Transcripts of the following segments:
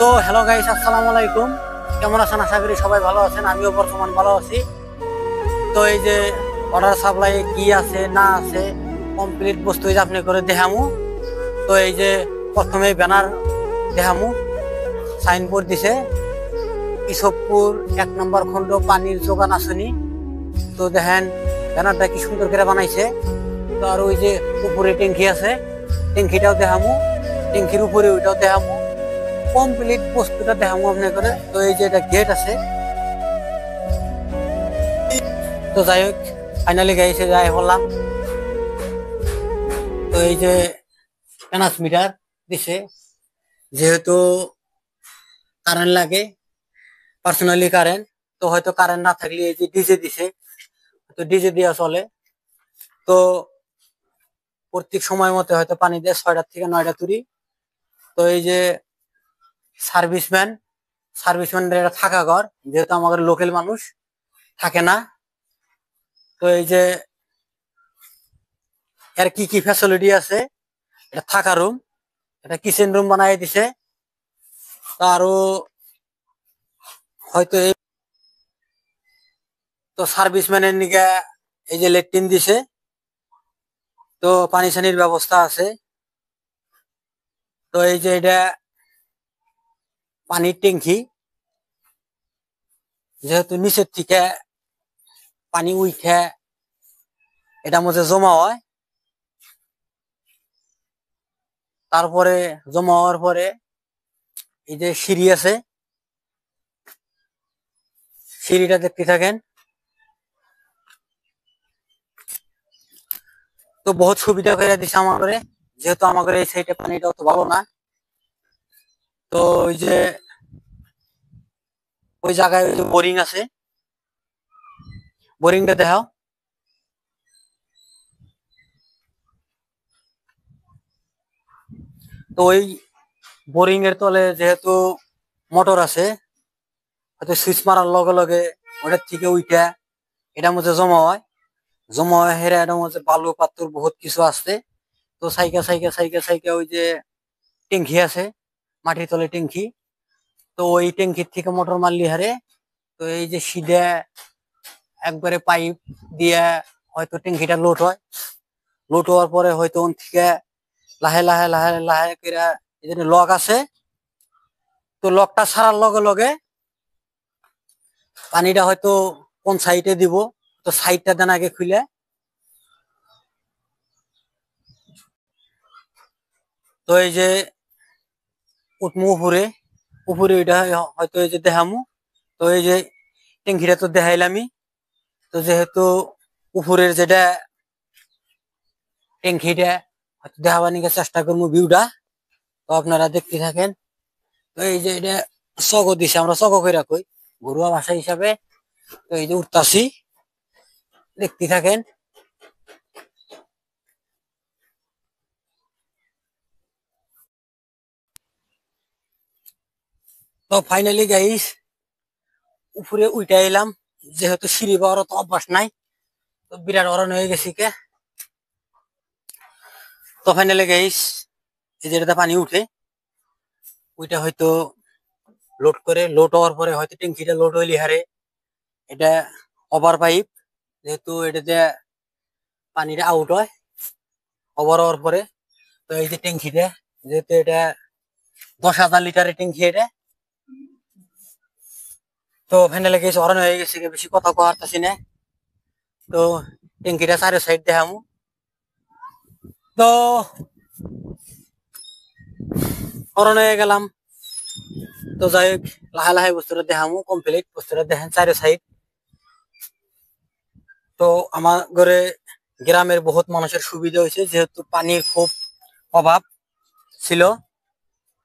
তো hello guys, আসসালামু আলাইকুম। কেমন আছেন? আশা করি সবাই ভালো আছেন, আমিও বর্তমান ভালো আছি। তো এই যে অর্ডার সাপ্লাই কি আছে না আছে কমপ্লিট বস্তু এই যে আপনি করে দেখামু। তো এই যে প্রথমে ব্যানার দেখামু, সাইনবোর্ড দিছে ইসবপুর 1 নম্বর খন্ড পানির যোগান আসনি। তো দেখেন ব্যানারটা কি সুন্দর করে বানাইছে। তো আর ওই যে উপরে ট্যাঙ্কি আছে, ট্যাঙ্কিটাও দেখামু, ট্যাঙ্কির উপরে ওইটাও দেখামু, কমপ্লিট বস্তুটা দেখামু আপনি করে। তো এই যে এটা গেট আছে। তো যাই হোক, ফাইনালি গাইছে যাই বললাম। তো এই যে ট্রান্সমিটার দিছে, যেহেতু কারেন্ট লাগে, পার্সোনালি কারেন্ট, তো হয়তো কারেন্ট না থাকলে এই যে ডিজে দিছে, তো ডিজে দেওয়া চলে। তো প্রত্যেক সময় মতো হয়তো পানি দেয় 6টা থেকে 9টা তুরি। তো এই যে সার্ভিসম্যান, সার্ভিসম্যানদের এটা থাকা ঘর, যেহেতু আমাদের লোকাল মানুষ থাকে না। তো এই যে এর কি কি ফ্যাসিলিটি আছে, এটা থাকা রুম, এটা কিচেন রুম বানাই দিছে। তো আরো হয়তো এই তো সার্ভিসম্যানের নিকে এই যে লেট্রিন দিছে, তো পানি ছানির ব্যবস্থা আছে। তো এই যে এটা পানির ট্যাঙ্কি, যেহেতু নিচের থেকে পানি উঠে এটার মধ্যে জমা হয়, তারপরে জমা হওয়ার পরে এই যে সিঁড়ি আছে, সিঁড়িটা দেখতে থাকেন। তো বহুত সুবিধা করে দিছে আমাদের, যেহেতু আমাদের এই সাইডে পানিটা অত ভালো না। তো ওই যে ওই জায়গায় ওই যে বোরিং আছে, বোরিংটা দেখাও। তো ওই বোরিং এর তলে যেহেতু মোটর আছে, হয়তো সুইচ মারার লগে লগে ওটার থেকে উইটা এটার মধ্যে জমা হয়, জমা হয় হেরে এটার মধ্যে বালু পাথর বহুত কিছু আসছে। তো সাইকা সাইকা সাইকা সাইকা ওই যে ট্যাঙ্কি আছে, মাটির তলে ট্যাঙ্কি, তো ওই ট্যাঙ্কির থেকে মোটর মারলি হারে। তো এই যে সিধা একবারে পাইপ দিয়ে হয়তো ট্যাঙ্কিটা লোড হয়, লোড হওয়ার পরে হয়তো ওন থেকে লাহে লাহে লাহে লাহে করে এখানে লক আছে। তো লকটা ছাড়ার লগে লগে পানিটা হয়তো কোন সাইডে দিব, তো সাইডটা দেন আগে খুলে। তো এই যে উঠমু উপরে, উপরে ওইটা হয়তো এই যে দেখামু। তো এই যে ট্যাঙ্কিটা তো দেখাইলামই। তো যেহেতু উপরের যেটা ট্যাঙ্কিটা হয়তো দেখাবার নিকে চেষ্টা করবো ভিউটা, তো আপনারা দেখতে থাকেন। তো এই যে এটা চগ দিছে, আমরা চগ করে রাখি ঘরোয়া ভাষা হিসাবে। তো এই যে উঠতাছি, দেখতে থাকেন। তো ফাইনালি গাইস উপরে উঠে এলাম, যেহেতু সিঁড়ি পাওয়ার তো অভ্যাস নাই, তো বিরাট অরণ হয়ে গেছি কে। তো ফাইনালি গাইস এই যেটা পানি উঠে ওইটা হয়তো লোড করে, লোড হওয়ার পরে হয়তো ট্যাঙ্কিটা লোড হইলে হারে এটা ওভার পাইপ, যেহেতু এটাতে পানিটা আউট হয় ওভার হওয়ার পরে। তো এই যে ট্যাঙ্কিটা, যেহেতু এটা 10,000 লিটারের ট্যাঙ্কি এটা। তো ফাইনালি গেছে অরণ হয়ে গেছে, বেশি কথা কওয়ারতাছি না। তো ট্যাঙ্কিটা চারো সাইড দেখামু। তো অরণ হয়ে গেলাম। তো যাই হোক, লাহে লাহে বস্তুটা দেখামু, কমপ্লিট বস্তুটা দেখেন চারো সাইড। তো আমার ঘরে গ্রামের বহুত মানুষের সুবিধা হয়েছে, যেহেতু পানির খুব অভাব ছিল।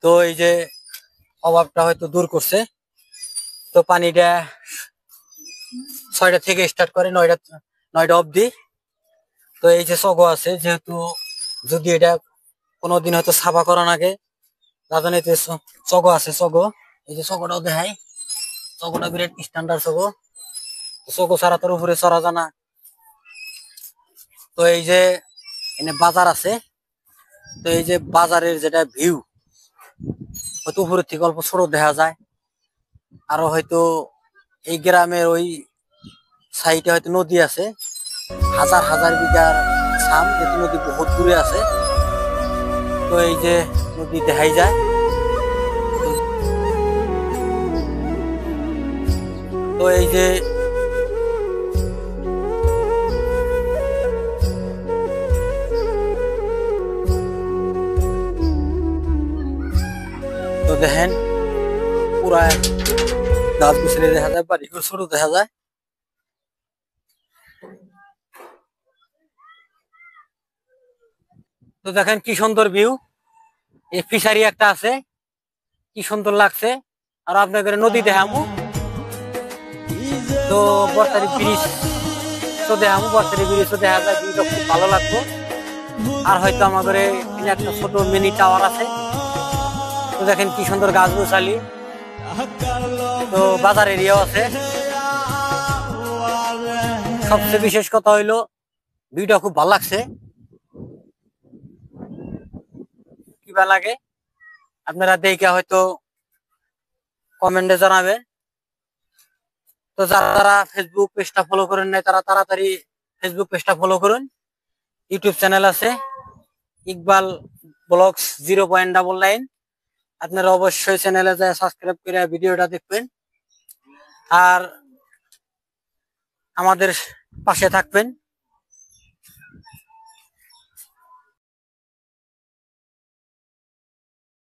তো এই যে অভাবটা হয়তো দূর করছে। তো পানিটা 6টা থেকে স্টার্ট করে 9টা অবধি। তো এই যে চগো আছে, যেহেতু যদি এটা কোনোদিন হয়তো সাফা করা নাগে, রাজনীতি চগো আছে, চগো এই যে চগোটাও দেখাই। চগোটা বিরাট স্ট্যান্ডার্ড চগো, চগো ছাড়া তোর উপরে চড়া জানা। তো এই যে এনে বাজার আছে, তো এই যে বাজারের যেটা ভিউ, হয়তো উপরের থেকে অল্প ছোট দেখা যায়। আরো হয়তো এই গ্রামের ওই সাইডে হয়তো নদী আছে, হাজার হাজার বিঘার ছাম, যেহেতু নদী বহুত দূরে আছে। তো এই যে নদী দেখাই যায়। তো এই যে তো দেখেন পুরা গাছ গুছালি দেখা যায়, বাড়িঘর ছোট দেখা যায়। তো দেখেন কি সুন্দর ভিউ, এই ফিশারি একটা আছে, কি সুন্দর লাগছে। আর আপনাদের নদী দেখামু, তো বর্তারি ব্রিজ তো দেখামু, বর্তারি ব্রিজ তো দেখা যায়, ভিউটা খুব ভালো লাগতো। আর হয়তো আমাদের এখানে একটা ছোট মিনি টাওয়ার আছে। তো দেখেন কি সুন্দর গাছ গোছালি, তো বাজার এরিয়াও আছে। সবচেয়ে বিশেষ কথা হইলো ভিউটা খুব ভালো লাগছে। কিবা লাগে আপনারা দেখে হয়তো কমেন্টে জানাবেন। তো যারা ফেসবুক পেজটা ফলো করেন নাই তারা তাড়াতাড়ি ফেসবুক পেজটা ফলো করুন। ইউটিউব চ্যানেল আছে ইকবাল ব্লগস 0.99। আপনারা অবশ্যই চ্যানেলে যায় সাবস্ক্রাইব করে ভিডিওটা দেখবেন আর আমাদের পাশে থাকবেন।